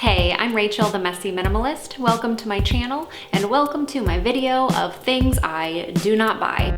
Hey, I'm Rachel, the Messy Minimalist. Welcome to my channel and welcome to my video of things I do not buy.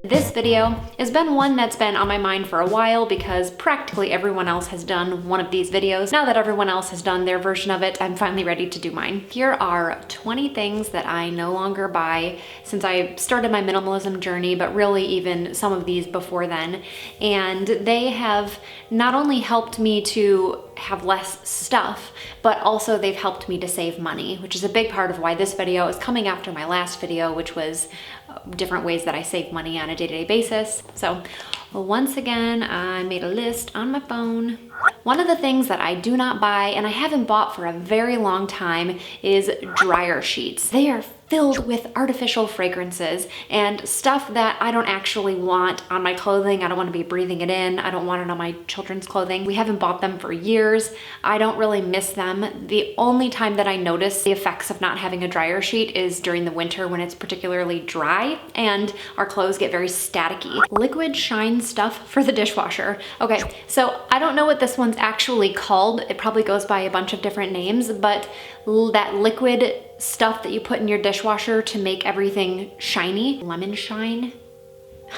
This video has been one that's been on my mind for a while because practically everyone else has done one of these videos. Now that everyone else has done their version of it, I'm finally ready to do mine. Here are 20 things that I no longer buy since I started my minimalism journey, but really even some of these before then. And they have not only helped me to have less stuff, but also they've helped me to save money, which is a big part of why this video is coming after my last video, which was different ways that I save money on a day-to-day basis. So once again, I made a list on my phone. One of the things that I do not buy, and I haven't bought for a very long time, is dryer sheets. They are filled with artificial fragrances and stuff that I don't actually want on my clothing. I don't want to be breathing it in. I don't want it on my children's clothing. We haven't bought them for years. I don't really miss them. The only time that I notice the effects of not having a dryer sheet is during the winter when it's particularly dry and our clothes get very staticky. Liquid shine stuff for the dishwasher. Okay, so I don't know what this one's actually called. It probably goes by a bunch of different names, but that liquid stuff that you put in your dishwasher to make everything shiny, lemon shine,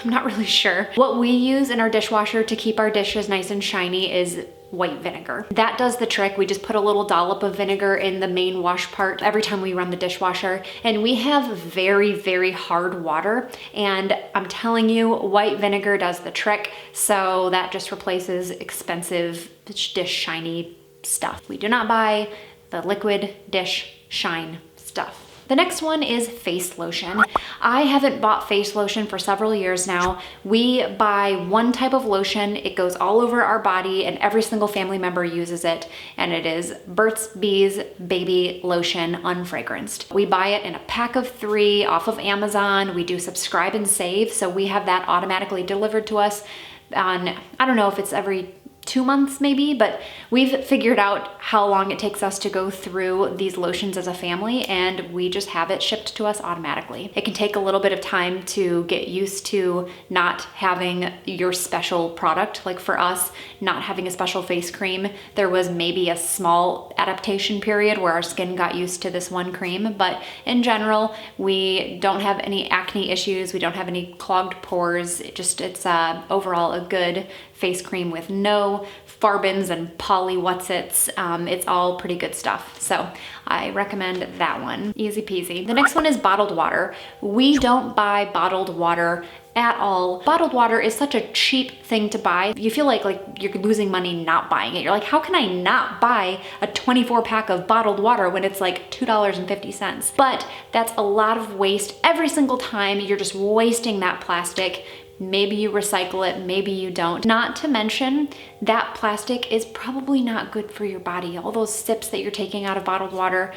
I'm not really sure. What we use in our dishwasher to keep our dishes nice and shiny is white vinegar. That does the trick. We just put a little dollop of vinegar in the main wash part every time we run the dishwasher, and we have very, very hard water, and I'm telling you, white vinegar does the trick. So that just replaces expensive dish shiny stuff. We do not buy the liquid dish shine stuff. The next one is face lotion. I haven't bought face lotion for several years now. We buy one type of lotion. It goes all over our body and every single family member uses it. And it is Burt's Bees Baby Lotion Unfragranced. We buy it in a pack of 3 off of Amazon. We do subscribe and save. So we have that automatically delivered to us on, I don't know if it's every 2 months maybe, but we've figured out how long it takes us to go through these lotions as a family, and we just have it shipped to us automatically. It can take a little bit of time to get used to not having your special product. Like for us, not having a special face cream, there was maybe a small adaptation period where our skin got used to this one cream, but in general, we don't have any acne issues. We don't have any clogged pores. It's overall a good face cream with no farbins and poly whatsits. It's all pretty good stuff. So I recommend that one. Easy peasy. The next one is bottled water. We don't buy bottled water at all. Bottled water is such a cheap thing to buy. You feel like you're losing money not buying it. You're like, how can I not buy a 24 pack of bottled water when it's like $2.50? But that's a lot of waste every single time. You're just wasting that plastic. Maybe you recycle it, maybe you don't. Not to mention that plastic is probably not good for your body. All those sips that you're taking out of bottled water,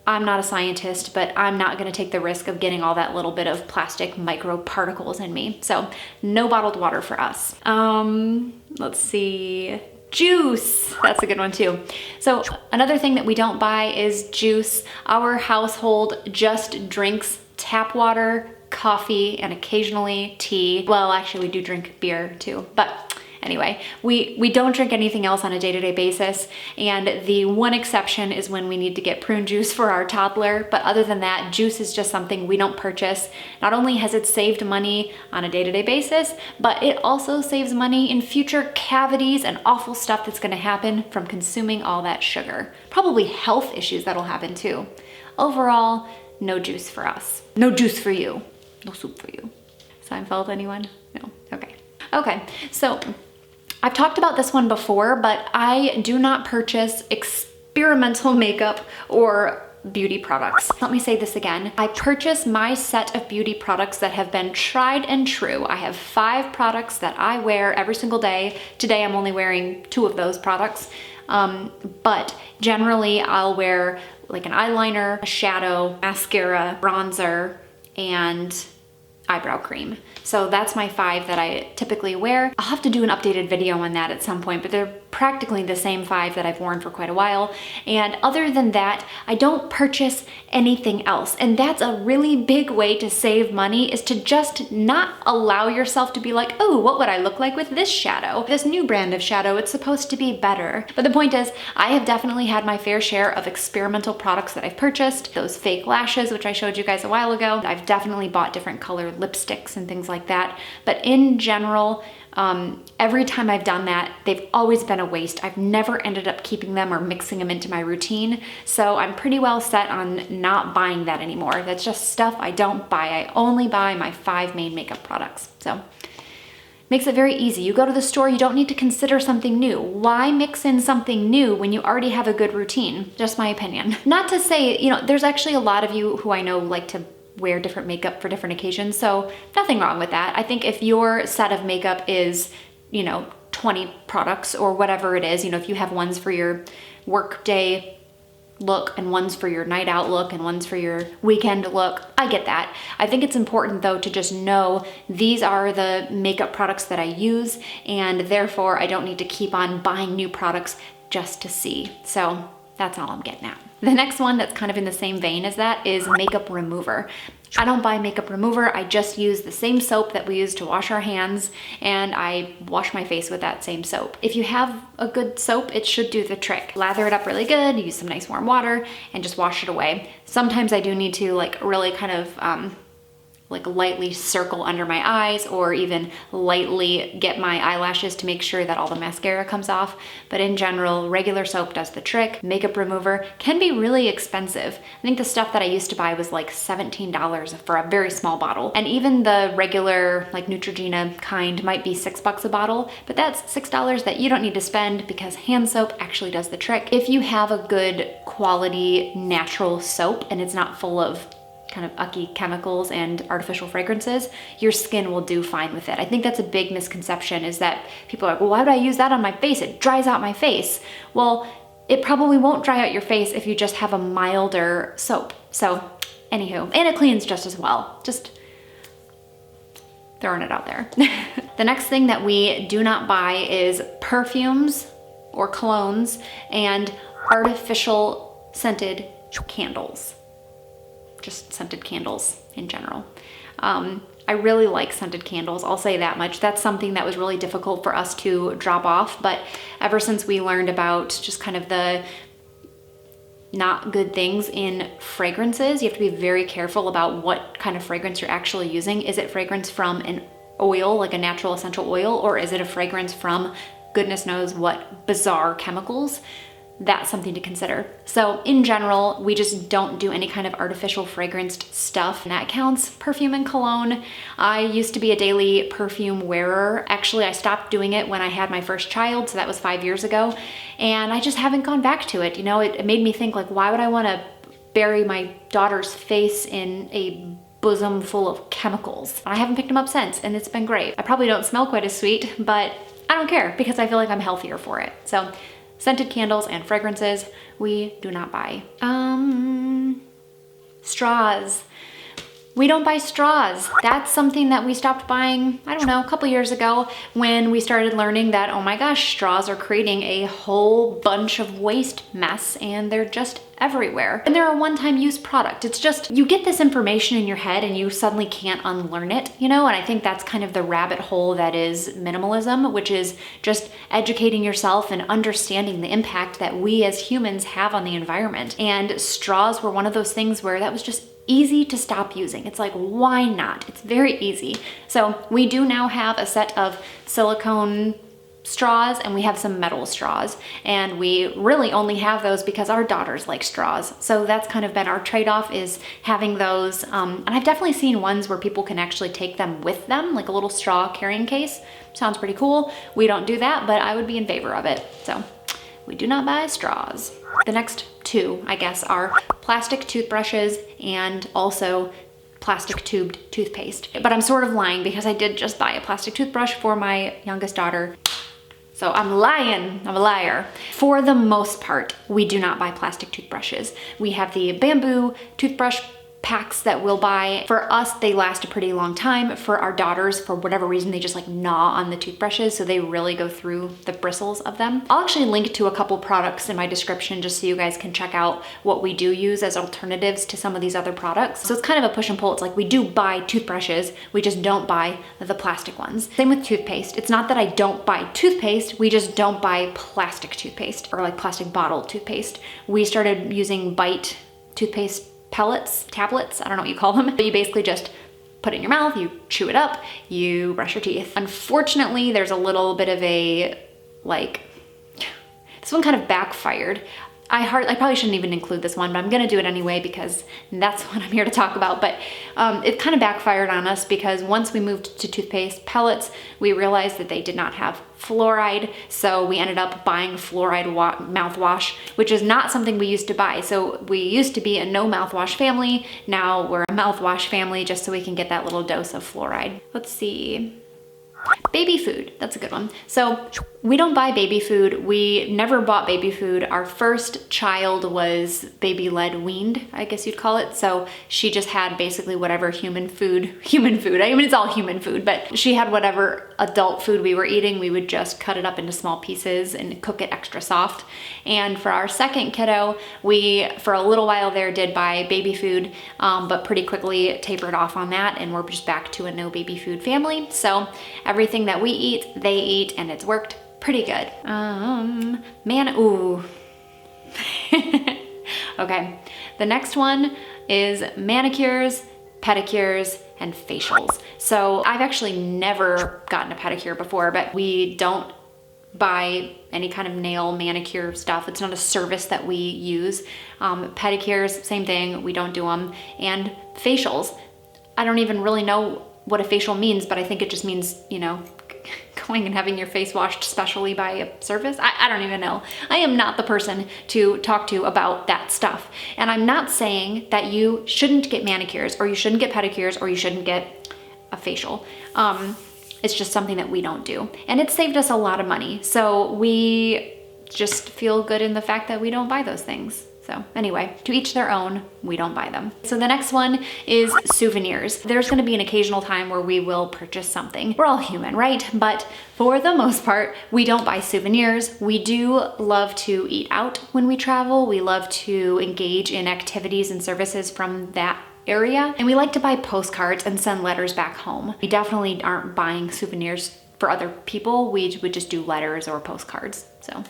I'm not a scientist, but I'm not gonna take the risk of getting all that little bit of plastic microparticles in me. So no bottled water for us. Let's see. Juice, that's a good one too. So another thing that we don't buy is juice. Our household just drinks tap water, coffee, and occasionally tea. Well, actually we do drink beer too, but anyway, we don't drink anything else on a day-to-day basis, and the one exception is when we need to get prune juice for our toddler, but other than that, juice is just something we don't purchase. Not only has it saved money on a day-to-day basis, but it also saves money in future cavities and awful stuff that's gonna happen from consuming all that sugar. Probably health issues that'll happen too. Overall, no juice for us. No juice for you. No soup for you. Seinfeld, anyone? No, okay. Okay, so I've talked about this one before, but I do not purchase experimental makeup or beauty products. Let me say this again. I purchase my set of beauty products that have been tried and true. I have 5 products that I wear every single day. Today I'm only wearing 2 of those products. But generally I'll wear like an eyeliner, a shadow, mascara, bronzer, and eyebrow cream. So that's my 5 that I typically wear. I'll have to do an updated video on that at some point, but they're practically the same 5 that I've worn for quite a while. And other than that, I don't purchase anything else. And that's a really big way to save money, is to just not allow yourself to be like, oh, what would I look like with this shadow? This new brand of shadow, it's supposed to be better. But the point is, I have definitely had my fair share of experimental products that I've purchased. Those fake lashes, which I showed you guys a while ago. I've definitely bought different colored lipsticks and things like that. But in general, every time I've done that, they've always been a waste. I've never ended up keeping them or mixing them into my routine. So I'm pretty well set on not buying that anymore. That's just stuff I don't buy. I only buy my 5 main makeup products. So makes it very easy. You go to the store, you don't need to consider something new. Why mix in something new when you already have a good routine? Just my opinion. Not to say, there's actually a lot of you who I know like to wear different makeup for different occasions, so nothing wrong with that. I think if your set of makeup is, 20 products or whatever it is, if you have ones for your work day look and ones for your night out look and ones for your weekend look, I get that. I think it's important though to just know these are the makeup products that I use, and therefore I don't need to keep on buying new products just to see. So that's all I'm getting at. The next one that's kind of in the same vein as that is makeup remover. I don't buy makeup remover. I just use the same soap that we use to wash our hands, and I wash my face with that same soap. If you have a good soap, it should do the trick. Lather it up really good, use some nice warm water, and just wash it away. Sometimes I do need to really kind of lightly circle under my eyes, or even lightly get my eyelashes to make sure that all the mascara comes off. But in general, regular soap does the trick. Makeup remover can be really expensive. I think the stuff that I used to buy was like $17 for a very small bottle. And even the regular Neutrogena kind might be $6 a bottle, but that's $6 that you don't need to spend because hand soap actually does the trick. If you have a good quality natural soap and it's not full of kind of ucky chemicals and artificial fragrances, your skin will do fine with it. I think that's a big misconception, is that people are like, well, why would I use that on my face? It dries out my face. Well, it probably won't dry out your face if you just have a milder soap. So anywho, and it cleans just as well. Just throwing it out there. The next thing that we do not buy is perfumes or colognes and artificial scented candles. Just scented candles in general. I really like scented candles, I'll say that much. That's something that was really difficult for us to drop off, but ever since we learned about just kind of the not good things in fragrances, you have to be very careful about what kind of fragrance you're actually using. Is it fragrance from an oil, like a natural essential oil, or is it a fragrance from goodness knows what bizarre chemicals? That's something to consider. So in general, we just don't do any kind of artificial fragranced stuff, and that counts perfume and cologne. I used to be a daily perfume wearer. Actually, I stopped doing it when I had my first child, so that was 5 years ago, and I just haven't gone back to it. It made me think, like, why would I want to bury my daughter's face in a bosom full of chemicals? I haven't picked them up since, and it's been great. I probably don't smell quite as sweet, but I don't care because I feel like I'm healthier for it. So scented candles and fragrances, we do not buy. Straws. We don't buy straws. That's something that we stopped buying, I don't know, a couple years ago when we started learning that, oh my gosh, straws are creating a whole bunch of waste mess and they're just everywhere. And they're a one-time use product. It's just, you get this information in your head and you suddenly can't unlearn it, and I think that's kind of the rabbit hole that is minimalism, which is just educating yourself and understanding the impact that we as humans have on the environment. And straws were one of those things where that was just easy to stop using. It's like, why not? It's very easy. So we do now have a set of silicone straws and we have some metal straws, and we really only have those because our daughters like straws. So that's kind of been our trade-off, is having those. And I've definitely seen ones where people can actually take them with them, like a little straw carrying case. Sounds pretty cool. We don't do that, but I would be in favor of it. So we do not buy straws. The next two, I guess, are plastic toothbrushes and also plastic tubed toothpaste. But I'm sort of lying because I did just buy a plastic toothbrush for my youngest daughter. So I'm lying, I'm a liar. For the most part, we do not buy plastic toothbrushes. We have the bamboo toothbrush packs that we'll buy. For us, they last a pretty long time. For our daughters, for whatever reason, they just like gnaw on the toothbrushes, so they really go through the bristles of them. I'll actually link to a couple products in my description just so you guys can check out what we do use as alternatives to some of these other products. So it's kind of a push and pull. It's like we do buy toothbrushes, we just don't buy the plastic ones. Same with toothpaste. It's not that I don't buy toothpaste, we just don't buy plastic toothpaste or like plastic bottle toothpaste. We started using Bite toothpaste pellets, tablets, I don't know what you call them, but you basically just put it in your mouth, you chew it up, you brush your teeth. Unfortunately, there's a little bit of a, like, this one kind of backfired. I probably shouldn't even include this one, but I'm gonna do it anyway because that's what I'm here to talk about. But it kind of backfired on us because once we moved to toothpaste pellets, we realized that they did not have fluoride. So we ended up buying fluoride mouthwash, which is not something we used to buy. So we used to be a no mouthwash family. Now we're a mouthwash family just so we can get that little dose of fluoride. Let's see. Baby food, that's a good one. So we don't buy baby food. We never bought baby food. Our first child was baby-led weaned, I guess you'd call it. So she just had basically whatever human food. I mean, it's all human food, but she had whatever adult food we were eating. We would just cut it up into small pieces and cook it extra soft. And for our second kiddo, we, for a little while there, did buy baby food, but pretty quickly tapered off on that. And we're just back to a no baby food family. So everything that we eat, they eat, and it's worked pretty good. Ooh. Okay, the next one is manicures, pedicures, and facials. So I've actually never gotten a pedicure before, but we don't buy any kind of nail manicure stuff. It's not a service that we use. Pedicures, same thing, we don't do them. And facials, I don't even really know what a facial means, but I think it just means, you know, going and having your face washed specially by a service. I don't even know. I am not the person to talk to about that stuff. And I'm not saying that you shouldn't get manicures or you shouldn't get pedicures or you shouldn't get a facial. It's just something that we don't do. And it saved us a lot of money. So we just feel good in the fact that we don't buy those things. So anyway, to each their own, we don't buy them. So the next one is souvenirs. There's gonna be an occasional time where we will purchase something. We're all human, right? But for the most part, we don't buy souvenirs. We do love to eat out when we travel. We love to engage in activities and services from that area. And we like to buy postcards and send letters back home. We definitely aren't buying souvenirs for other people. We would just do letters or postcards, so.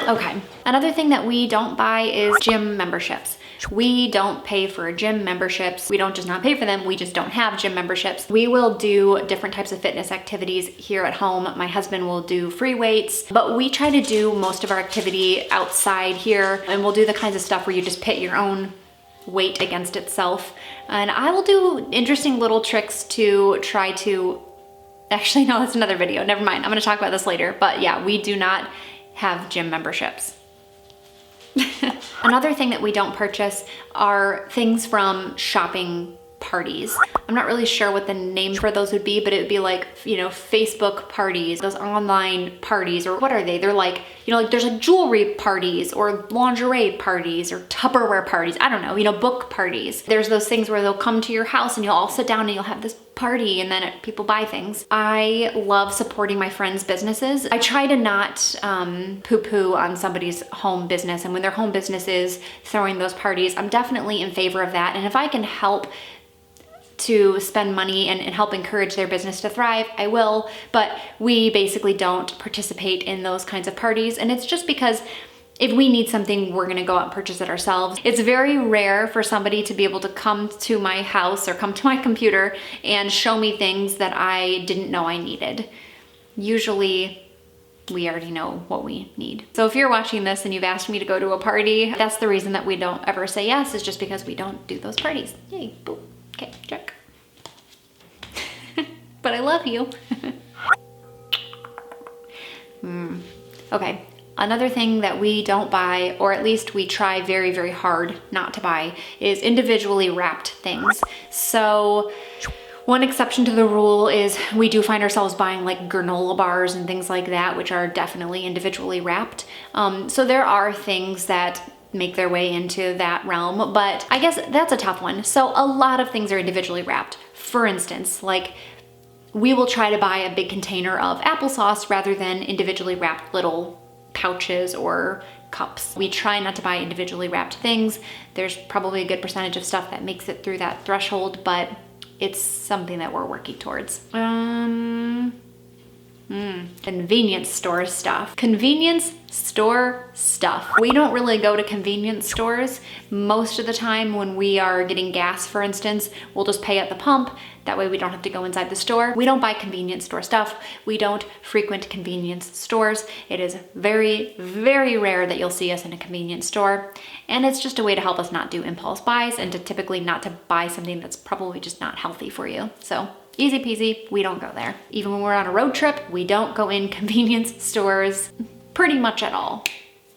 Okay, another thing that we don't buy is gym memberships. We don't pay for gym memberships. We don't just not pay for them, we just don't have gym memberships. We will do different types of fitness activities here at home. My husband will do free weights, but we try to do most of our activity outside here, and we'll do the kinds of stuff where you just pit your own weight against itself. And I will do interesting little tricks to try to, actually no, that's another video, never mind. I'm gonna talk about this later, but yeah, we do not have gym memberships. Another thing that we don't purchase are things from shopping parties. I'm not really sure what the name for those would be, but it would be like, you know, Facebook parties, those online parties, or what are they? They're like, you know, like there's like jewelry parties or lingerie parties or Tupperware parties. I don't know, you know, book parties. There's those things where they'll come to your house and you'll all sit down and you'll have this party and then people buy things. I love supporting my friends' businesses. I try to not poo-poo on somebody's home business, and when their home business is throwing those parties, I'm definitely in favor of that. And if I can help to spend money and help encourage their business to thrive, I will, but we basically don't participate in those kinds of parties. And it's just because if we need something, we're gonna go out and purchase it ourselves. It's very rare for somebody to be able to come to my house or come to my computer and show me things that I didn't know I needed. Usually, we already know what we need. So if you're watching this and you've asked me to go to a party, that's the reason that we don't ever say yes, is just because we don't do those parties. Yay, boom. Okay, check. But I love you. Okay, another thing that we don't buy, or at least we try very, very hard not to buy, is individually wrapped things. So one exception to the rule is we do find ourselves buying like granola bars and things like that, which are definitely individually wrapped. So there are things that make their way into that realm, but I guess that's a tough one. So a lot of things are individually wrapped. For instance, like we will try to buy a big container of applesauce rather than individually wrapped little pouches or cups. We try not to buy individually wrapped things. There's probably a good percentage of stuff that makes it through that threshold, but it's something that we're working towards. Convenience store stuff. Convenience store stuff. We don't really go to convenience stores. Most of the time when we are getting gas, for instance, we'll just pay at the pump. That way we don't have to go inside the store. We don't buy convenience store stuff. We don't frequent convenience stores. It is very, very rare that you'll see us in a convenience store. And it's just a way to help us not do impulse buys and to typically not to buy something that's probably just not healthy for you. So easy peasy, we don't go there. Even when we're on a road trip, we don't go in convenience stores pretty much at all.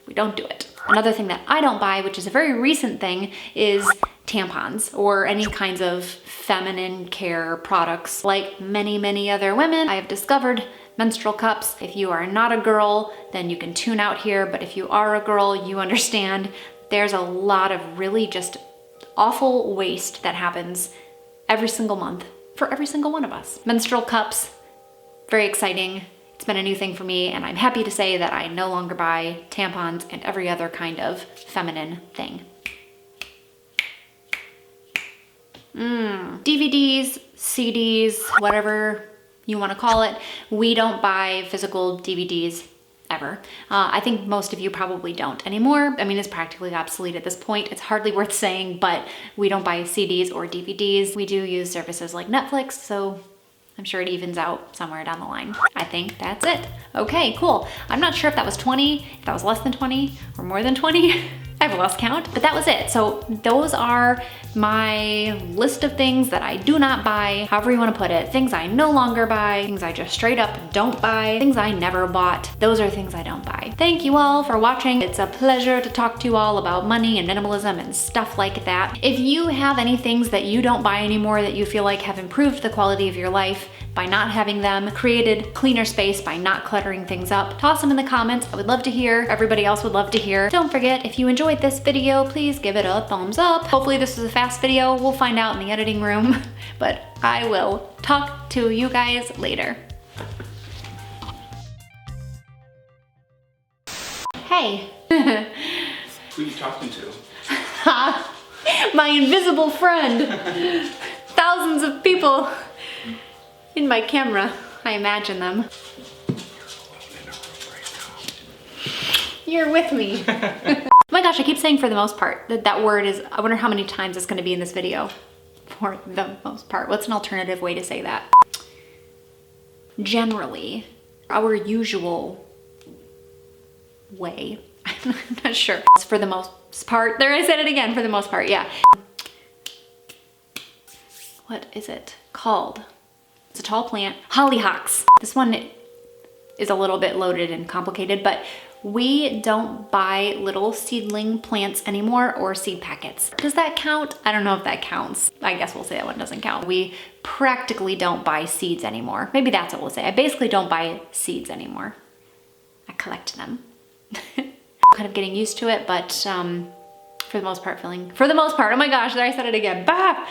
We don't do it. Another thing that I don't buy, which is a very recent thing, is tampons or any kinds of feminine care products. Like many, many other women, I have discovered menstrual cups. If you are not a girl, then you can tune out here. But if you are a girl, you understand there's a lot of really just awful waste that happens every single month for every single one of us. Menstrual cups, very exciting. It's been a new thing for me, and I'm happy to say that I no longer buy tampons and every other kind of feminine thing. DVDs, CDs, whatever you want to call it. We don't buy physical DVDs ever. I think most of you probably don't anymore. I mean, it's practically obsolete at this point. It's hardly worth saying, but we don't buy CDs or DVDs. We do use services like Netflix, so I'm sure it evens out somewhere down the line. I think that's it. Okay, cool. I'm not sure if that was 20, if that was less than 20 or more than 20. I've lost count, but that was it. So those are my list of things that I do not buy, however you want to put it. Things I no longer buy, things I just straight up don't buy, things I never bought. Those are things I don't buy. Thank you all for watching. It's a pleasure to talk to you all about money and minimalism and stuff like that. If you have any things that you don't buy anymore that you feel like have improved the quality of your life by not having them, created cleaner space by not cluttering things up, toss them in the comments. I would love to hear. Everybody else would love to hear. Don't forget, if you enjoyed this video, please give it a thumbs up. Hopefully this was a fast video. We'll find out in the editing room, but I will talk to you guys later. Hey. Who are you talking to? My invisible friend. Thousands of people in my camera. I imagine them. You're with me. Oh my gosh, I keep saying for the most part. That word is, I wonder how many times it's gonna be in this video. For the most part. What's an alternative way to say that? Generally, our usual way. I'm not sure. For the most part. There, I said it again, for the most part, yeah. What is it called? It's a tall plant. Hollyhocks. This one is a little bit loaded and complicated, but we don't buy little seedling plants anymore or seed packets. Does that count? I don't know if that counts. I guess we'll say that one doesn't count. We practically don't buy seeds anymore. Maybe that's what we'll say. I basically don't buy seeds anymore. I collect them. Kind of getting used to it, but for the most part, oh my gosh, there I said it again. Bah!